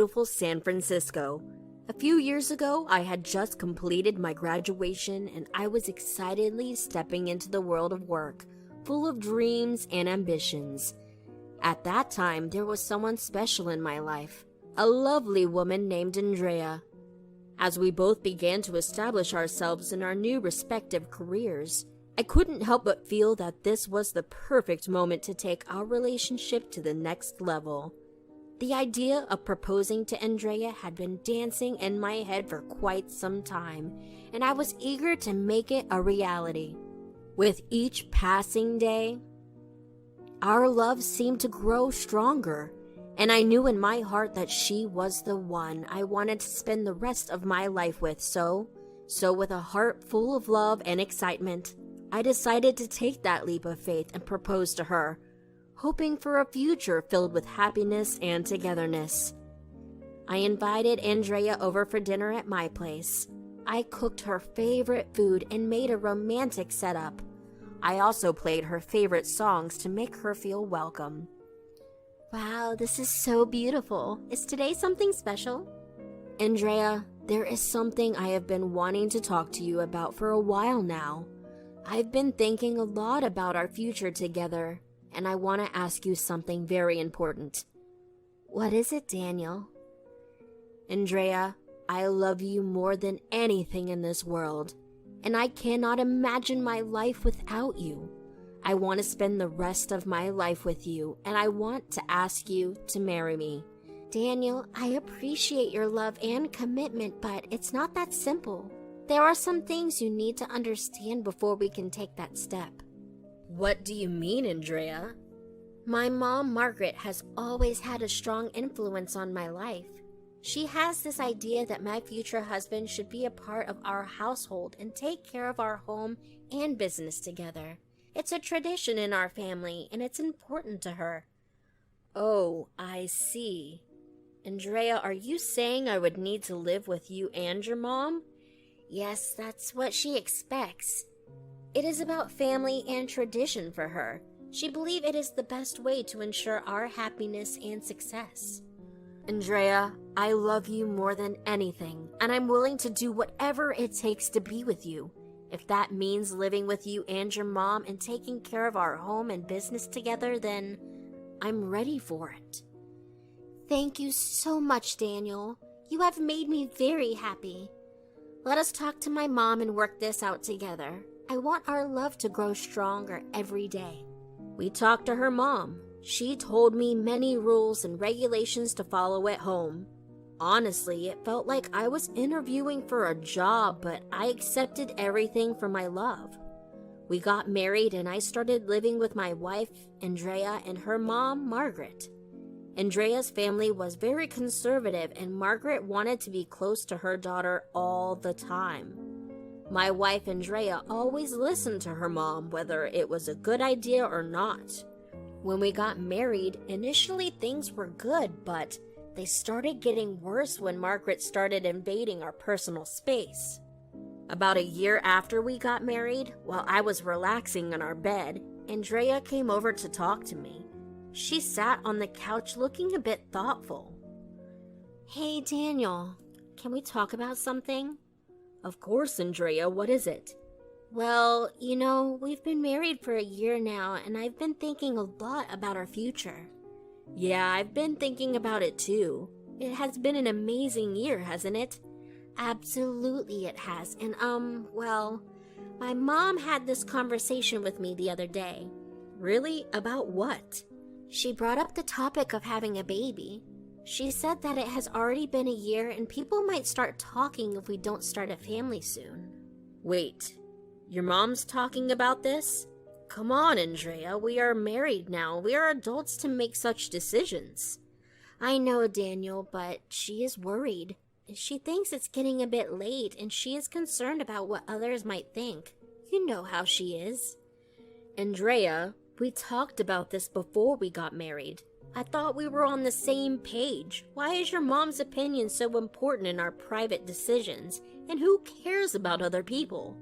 Beautiful San Francisco. A few years ago, I had just completed my graduation and I was excitedly stepping into the world of work, full of dreams and ambitions. At that time, there was someone special in my life, a lovely woman named Andrea. As we both began to establish ourselves in our new respective careers, I couldn't help but feel that this was the perfect moment to take our relationship to the next level. The idea of proposing to Andrea had been dancing in my head for quite some time, and I was eager to make it a reality. With each passing day, our love seemed to grow stronger, and I knew in my heart that she was the one I wanted to spend the rest of my life with. So with a heart full of love and excitement, I decided to take that leap of faith and propose to her, hoping for a future filled with happiness and togetherness. I invited Andrea over for dinner at my place. I cooked her favorite food and made a romantic setup. I also played her favorite songs to make her feel welcome. Wow, this is so beautiful. Is today something special? Andrea, there is something I have been wanting to talk to you about for a while now. I've been thinking a lot about our future together, and I want to ask you something very important. What is it, Daniel? Andrea, I love you more than anything in this world, and I cannot imagine my life without you. I want to spend the rest of my life with you, and I want to ask you to marry me. Daniel, I appreciate your love and commitment, but it's not that simple. There are some things you need to understand before we can take that step. What do you mean, Andrea? My mom, Margaret, has always had a strong influence on my life. She has this idea that my future husband should be a part of our household and take care of our home and business together. It's a tradition in our family, and it's important to her. Oh, I see. Andrea, are you saying I would need to live with you and your mom? Yes, that's what she expects. It is about family and tradition for her. She believes it is the best way to ensure our happiness and success. Andrea, I love you more than anything, and I'm willing to do whatever it takes to be with you. If that means living with you and your mom and taking care of our home and business together, then I'm ready for it. Thank you so much, Daniel. You have made me very happy. Let us talk to my mom and work this out together. I want our love to grow stronger every day. We talked to her mom. She told me many rules and regulations to follow at home. Honestly, it felt like I was interviewing for a job, but I accepted everything for my love. We got married and I started living with my wife, Andrea, and her mom, Margaret. Andrea's family was very conservative and Margaret wanted to be close to her daughter all the time. My wife, Andrea, always listened to her mom, whether it was a good idea or not. When we got married, initially things were good, but they started getting worse when Margaret started invading our personal space. About a year after we got married, while I was relaxing in our bed, Andrea came over to talk to me. She sat on the couch looking a bit thoughtful. Hey, Daniel, can we talk about something? Of course, Andrea, what is it? Well, we've been married for a year now, and I've been thinking a lot about our future. Yeah, I've been thinking about it too. It has been an amazing year, hasn't it? Absolutely it has. And my mom had this conversation with me the other day. Really? About what? She brought up the topic of having a baby. She said that it has already been a year and people might start talking if we don't start a family soon. Wait, your mom's talking about this? Come on, Andrea, we are married now. We are adults to make such decisions. I know, Daniel, but she is worried. She thinks it's getting a bit late, and she is concerned about what others might think. You know how she is. Andrea, we talked about this before we got married. I thought we were on the same page. Why is your mom's opinion so important in our private decisions? And who cares about other people?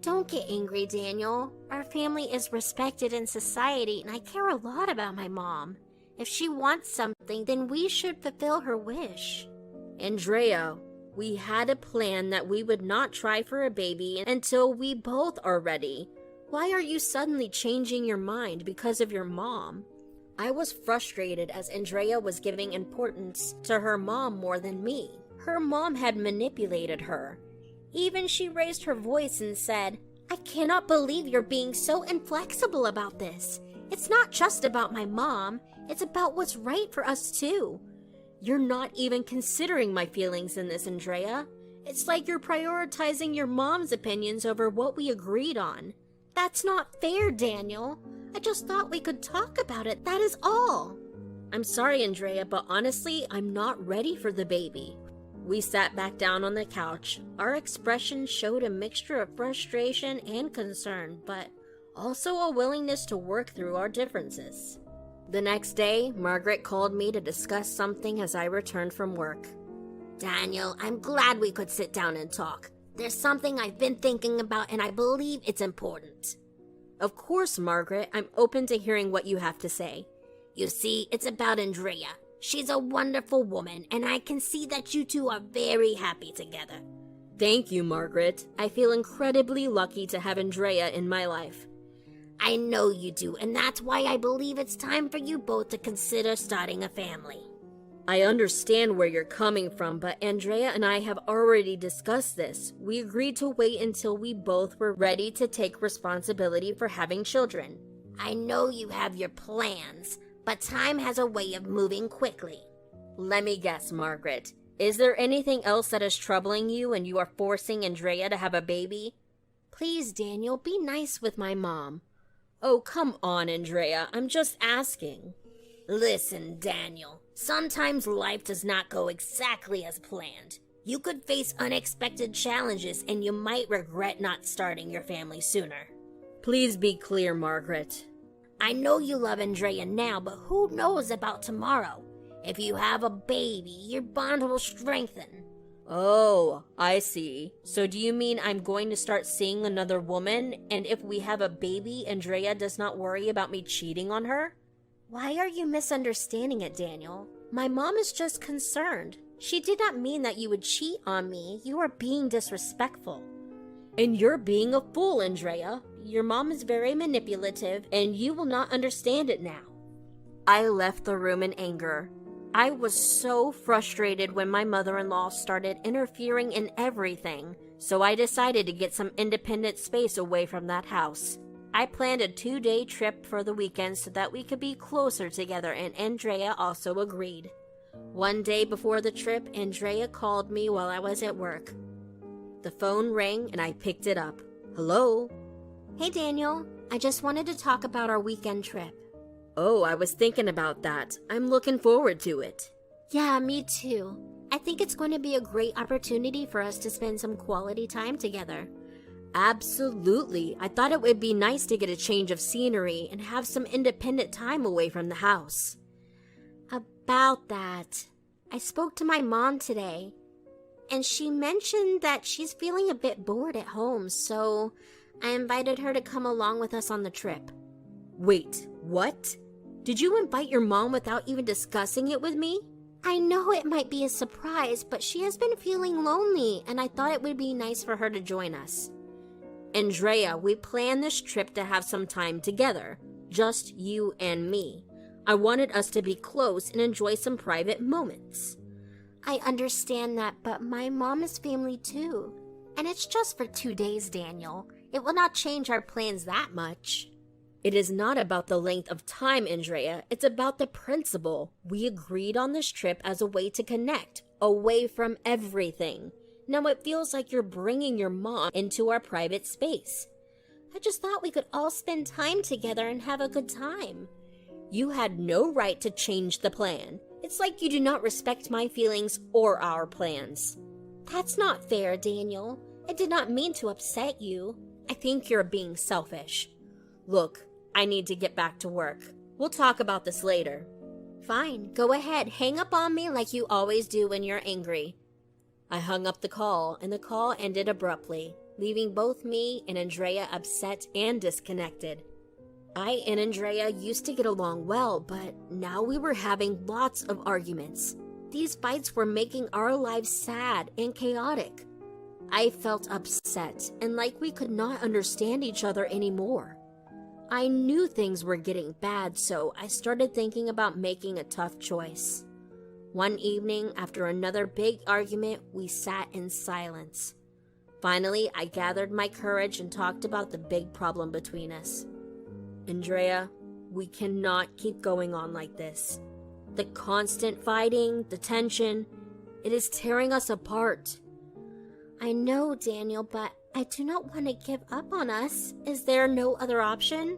Don't get angry, Daniel. Our family is respected in society, and I care a lot about my mom. If she wants something, then we should fulfill her wish. Andrea, we had a plan that we would not try for a baby until we both are ready. Why are you suddenly changing your mind because of your mom? I was frustrated as Andrea was giving importance to her mom more than me. Her mom had manipulated her. Even she raised her voice and said, I cannot believe you're being so inflexible about this. It's not just about my mom, it's about what's right for us too. You're not even considering my feelings in this, Andrea. It's like you're prioritizing your mom's opinions over what we agreed on. That's not fair, Daniel. I just thought we could talk about it, that is all. I'm sorry, Andrea, but honestly, I'm not ready for the baby. We sat back down on the couch. Our expressions showed a mixture of frustration and concern, but also a willingness to work through our differences. The next day, Margaret called me to discuss something as I returned from work. Daniel, I'm glad we could sit down and talk. There's something I've been thinking about and I believe it's important. Of course, Margaret. I'm open to hearing what you have to say. You see, it's about Andrea. She's a wonderful woman, and I can see that you two are very happy together. Thank you, Margaret. I feel incredibly lucky to have Andrea in my life. I know you do, and that's why I believe it's time for you both to consider starting a family. I understand where you're coming from, but Andrea and I have already discussed this. We agreed to wait until we both were ready to take responsibility for having children. I know you have your plans, but time has a way of moving quickly. Let me guess, Margaret. Is there anything else that is troubling you and you are forcing Andrea to have a baby? Please, Daniel, be nice with my mom. Oh, come on, Andrea. I'm just asking. Listen, Daniel. Sometimes life does not go exactly as planned. You could face unexpected challenges and you might regret not starting your family sooner. Please be clear, Margaret. I know you love Andrea now, but who knows about tomorrow? If you have a baby, your bond will strengthen. Oh, I see. So do you mean I'm going to start seeing another woman, and if we have a baby, Andrea does not worry about me cheating on her? Why are you misunderstanding it, Daniel? My mom is just concerned. She did not mean that you would cheat on me. You are being disrespectful. And you're being a fool, Andrea. Your mom is very manipulative, and you will not understand it now. I left the room in anger. I was so frustrated when my mother-in-law started interfering in everything, so I decided to get some independent space away from that house. I planned a 2-day trip for the weekend so that we could be closer together, and Andrea also agreed. One day before the trip, Andrea called me while I was at work. The phone rang and I picked it up. Hello? Hey, Daniel. I just wanted to talk about our weekend trip. Oh, I was thinking about that. I'm looking forward to it. Yeah, me too. I think it's going to be a great opportunity for us to spend some quality time together. Absolutely. I thought it would be nice to get a change of scenery and have some independent time away from the house. About that, I spoke to my mom today, and she mentioned that she's feeling a bit bored at home, so I invited her to come along with us on the trip. Wait, what? Did you invite your mom without even discussing it with me? I know it might be a surprise, but she has been feeling lonely, and I thought it would be nice for her to join us. Andrea, we planned this trip to have some time together, just you and me. I wanted us to be close and enjoy some private moments. I understand that, but my mom is family too. And it's just for 2 days, Daniel. It will not change our plans that much. It is not about the length of time, Andrea. It's about the principle. We agreed on this trip as a way to connect, away from everything. Now it feels like you're bringing your mom into our private space. I just thought we could all spend time together and have a good time. You had no right to change the plan. It's like you do not respect my feelings or our plans. That's not fair, Daniel. I did not mean to upset you. I think you're being selfish. Look, I need to get back to work. We'll talk about this later. Fine, go ahead. Hang up on me like you always do when you're angry. I hung up the call, and the call ended abruptly, leaving both me and Andrea upset and disconnected. I and Andrea used to get along well, but now we were having lots of arguments. These fights were making our lives sad and chaotic. I felt upset and like we could not understand each other anymore. I knew things were getting bad, so I started thinking about making a tough choice. One evening, after another big argument, we sat in silence. Finally, I gathered my courage and talked about the big problem between us. Andrea, we cannot keep going on like this. The constant fighting, the tension, it is tearing us apart. I know, Daniel, but I do not want to give up on us. Is there no other option?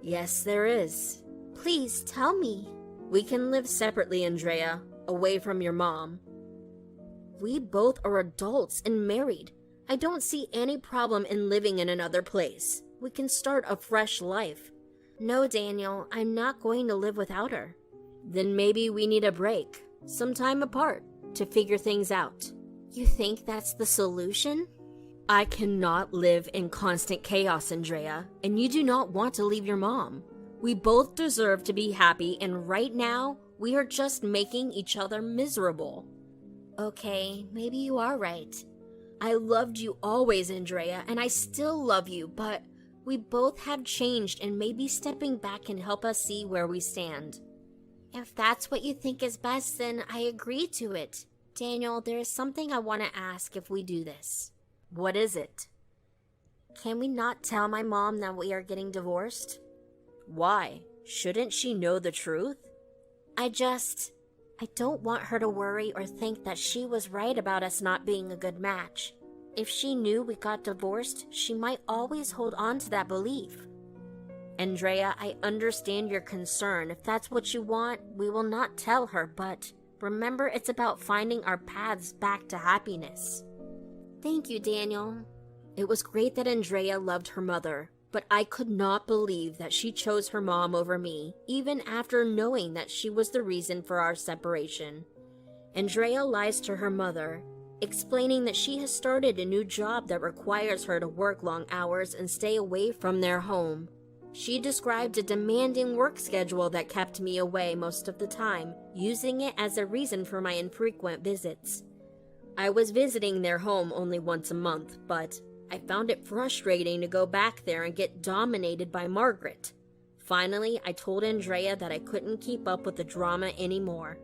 Yes, there is. Please tell me. We can live separately, Andrea, away from your mom. We both are adults and married. I don't see any problem in living in another place. We can start a fresh life. No, Daniel, I'm not going to live without her. Then maybe we need a break, some time apart, to figure things out. You think that's the solution? I cannot live in constant chaos, Andrea, and you do not want to leave your mom. We both deserve to be happy, and right now, we are just making each other miserable. Okay, maybe you are right. I loved you always, Andrea, and I still love you, but we both have changed, and maybe stepping back can help us see where we stand. If that's what you think is best, then I agree to it. Daniel, there is something I want to ask if we do this. What is it? Can we not tell my mom that we are getting divorced? Why? Shouldn't she know the truth? I don't want her to worry or think that she was right about us not being a good match. If she knew we got divorced, she might always hold on to that belief. Andrea, I understand your concern. If that's what you want, we will not tell her, but remember, it's about finding our paths back to happiness. Thank you, Daniel. It was great that Andrea loved her mother, but I could not believe that she chose her mom over me, even after knowing that she was the reason for our separation. Andrea lies to her mother, explaining that she has started a new job that requires her to work long hours and stay away from their home. She described a demanding work schedule that kept me away most of the time, using it as a reason for my infrequent visits. I was visiting their home only once a month, but I found it frustrating to go back there and get dominated by Margaret. Finally, I told Andrea that I couldn't keep up with the drama anymore.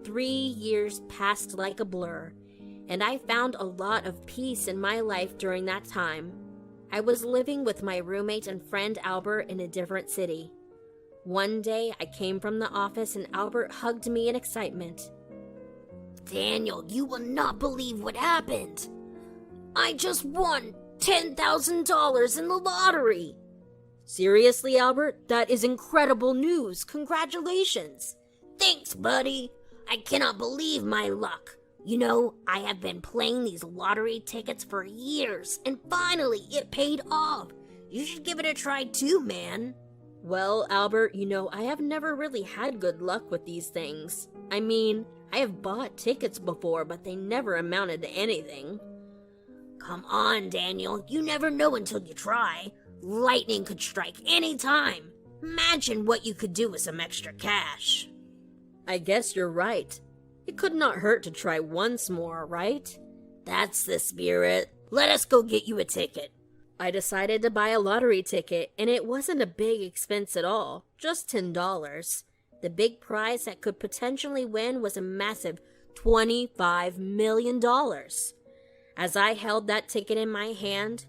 3 years passed like a blur, and I found a lot of peace in my life during that time. I was living with my roommate and friend Albert in a different city. One day, I came from the office and Albert hugged me in excitement. Daniel, you will not believe what happened. I just won $10,000 in the lottery. Seriously, Albert? That is incredible news. Congratulations. Thanks, buddy. I cannot believe my luck. You know, I have been playing these lottery tickets for years, and finally it paid off. You should give it a try too, man. Well, Albert, you know, I have never really had good luck with these things. I mean, I have bought tickets before, but they never amounted to anything. Come on, Daniel. You never know until you try. Lightning could strike any time. Imagine what you could do with some extra cash. I guess you're right. It could not hurt to try once more, right? That's the spirit. Let us go get you a ticket. I decided to buy a lottery ticket, and it wasn't a big expense at all, just $10. The big prize that could potentially win was a massive $25 million. As I held that ticket in my hand,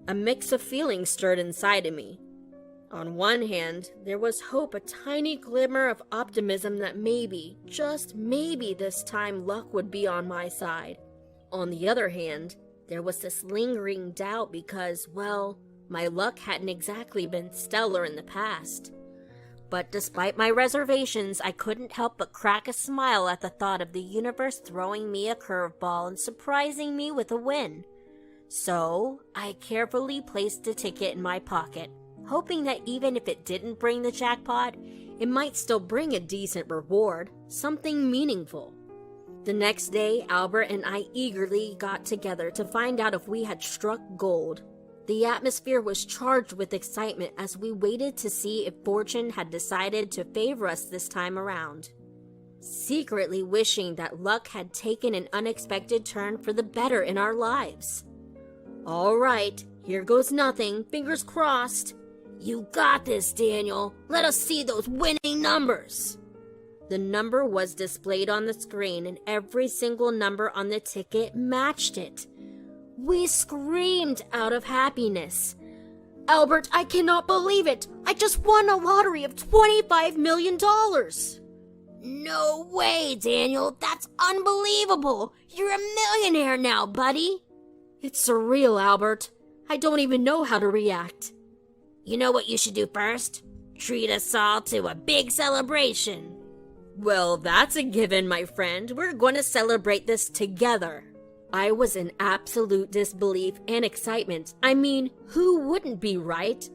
a mix of feelings stirred inside of me. On one hand, there was hope, a tiny glimmer of optimism that maybe, just maybe this time luck would be on my side. On the other hand, there was this lingering doubt because, well, my luck hadn't exactly been stellar in the past. But despite my reservations, I couldn't help but crack a smile at the thought of the universe throwing me a curveball and surprising me with a win. So, I carefully placed the ticket in my pocket, hoping that even if it didn't bring the jackpot, it might still bring a decent reward, something meaningful. The next day, Albert and I eagerly got together to find out if we had struck gold. The atmosphere was charged with excitement as we waited to see if fortune had decided to favor us this time around, secretly wishing that luck had taken an unexpected turn for the better in our lives. All right, here goes nothing, fingers crossed. You got this, Daniel. Let us see those winning numbers. The number was displayed on the screen, and every single number on the ticket matched it. We screamed out of happiness. Albert, I cannot believe it. I just won a lottery of $25 million. No way, Daniel. That's unbelievable. You're a millionaire now, buddy. It's surreal, Albert. I don't even know how to react. You know what you should do first? Treat us all to a big celebration. Well, that's a given, my friend. We're going to celebrate this together. I was in absolute disbelief and excitement. I mean, who wouldn't be, right?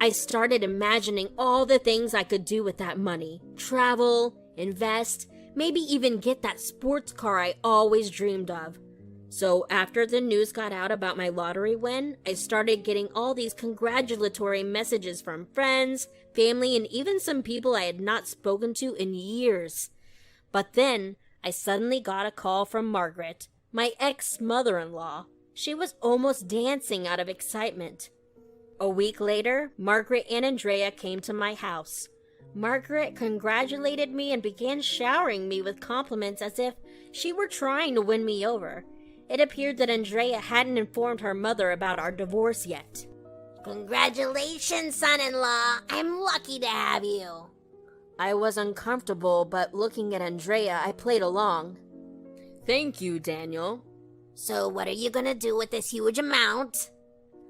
I started imagining all the things I could do with that money. Travel, invest, maybe even get that sports car I always dreamed of. So after the news got out about my lottery win, I started getting all these congratulatory messages from friends, family, and even some people I had not spoken to in years. But then I suddenly got a call from Margaret, my ex-mother-in-law. She was almost dancing out of excitement. A week later, Margaret and Andrea came to my house. Margaret congratulated me and began showering me with compliments as if she were trying to win me over. It appeared that Andrea hadn't informed her mother about our divorce yet. Congratulations, son-in-law. I'm lucky to have you. I was uncomfortable, but looking at Andrea, I played along. Thank you, Daniel. So what are you gonna do with this huge amount?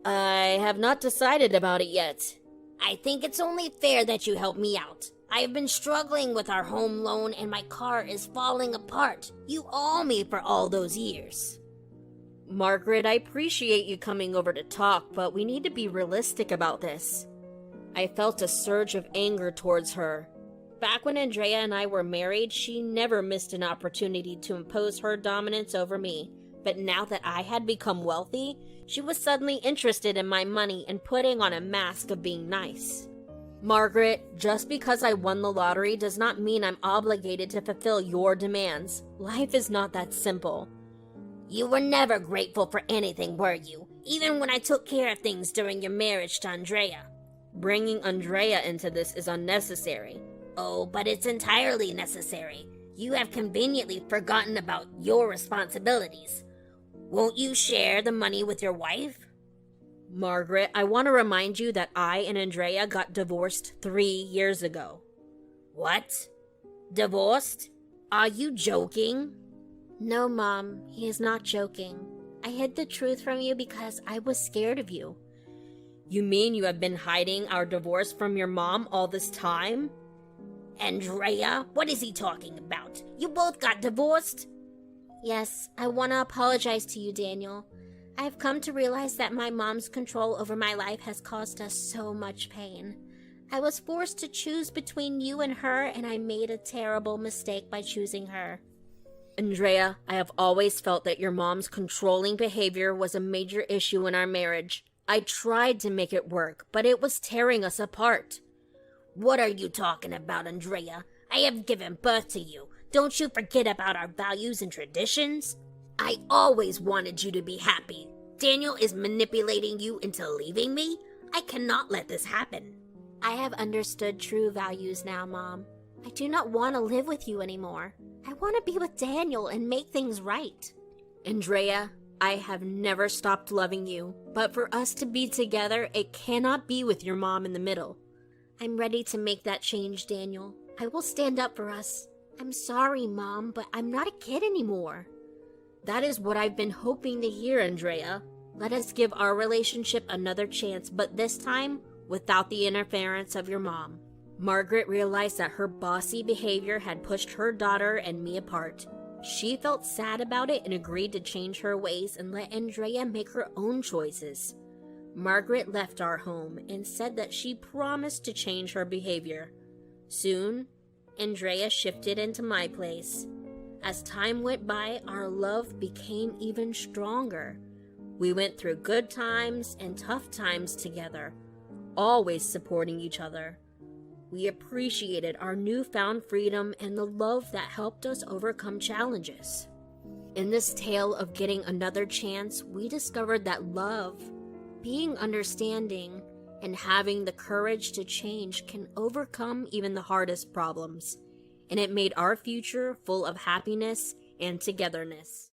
I have not decided about it yet. I think it's only fair that you help me out. I have been struggling with our home loan and my car is falling apart. You owe me for all those years. Margaret, I appreciate you coming over to talk, but we need to be realistic about this. I felt a surge of anger towards her. Back when Andrea and I were married, she never missed an opportunity to impose her dominance over me. But now that I had become wealthy, she was suddenly interested in my money and putting on a mask of being nice. Margaret, just because I won the lottery does not mean I'm obligated to fulfill your demands. Life is not that simple. You were never grateful for anything, were you? Even when I took care of things during your marriage to Andrea. Bringing Andrea into this is unnecessary. Oh, but it's entirely necessary. You have conveniently forgotten about your responsibilities. Won't you share the money with your wife? Margaret, I want to remind you that I and Andrea got divorced 3 years ago. What? Divorced? Are you joking? No, Mom, he is not joking. I hid the truth from you because I was scared of you. You mean you have been hiding our divorce from your mom all this time? Andrea, what is he talking about? You both got divorced? Yes, I want to apologize to you, Daniel. I have come to realize that my mom's control over my life has caused us so much pain. I was forced to choose between you and her, and I made a terrible mistake by choosing her. Andrea, I have always felt that your mom's controlling behavior was a major issue in our marriage. I tried to make it work, but it was tearing us apart. What are you talking about, Andrea? I have given birth to you. Don't you forget about our values and traditions? I always wanted you to be happy. Daniel is manipulating you into leaving me? I cannot let this happen. I have understood true values now, Mom. I do not want to live with you anymore. I want to be with Daniel and make things right. Andrea, I have never stopped loving you, but for us to be together, it cannot be with your mom in the middle. I'm ready to make that change, Daniel. I will stand up for us. I'm sorry, Mom, but I'm not a kid anymore. That is what I've been hoping to hear, Andrea. Let us give our relationship another chance, but this time, without the interference of your mom. Margaret realized that her bossy behavior had pushed her daughter and me apart. She felt sad about it and agreed to change her ways and let Andrea make her own choices. Margaret left our home and said that she promised to change her behavior. Soon, Andrea shifted into my place. As time went by, our love became even stronger. We went through good times and tough times together, always supporting each other. We appreciated our newfound freedom and the love that helped us overcome challenges. In this tale of getting another chance, we discovered that love, being understanding, and having the courage to change can overcome even the hardest problems, and it made our future full of happiness and togetherness.